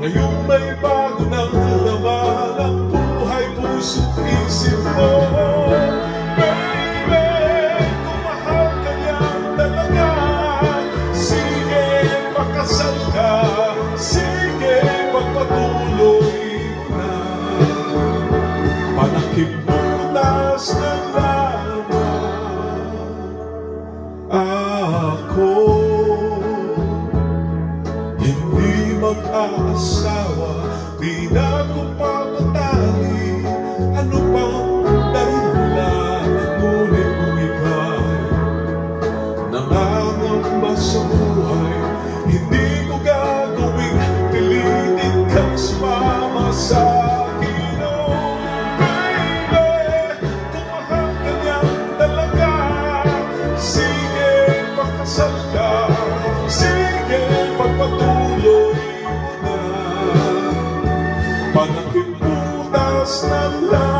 Ngayon may bago ng laman ang buhay, puso't isip mo. Baby, kung mahal ka niyan talaga, sige, pakasal ka. Sige, pagpatuloy mo na. Panakibutas na lamang ako. Hindi mag-aasawa, di na ko papatali. Ano pang dahilan? Ngunit kung ika'y nangangamba sa buhay, hindi ko gagawing pilitin kang sumama sa akin. Oh, baby, kung mahal ka niyan talaga, sige, pakasal ka. Sige, pagpatuloy mo na. Panakibutas na lang.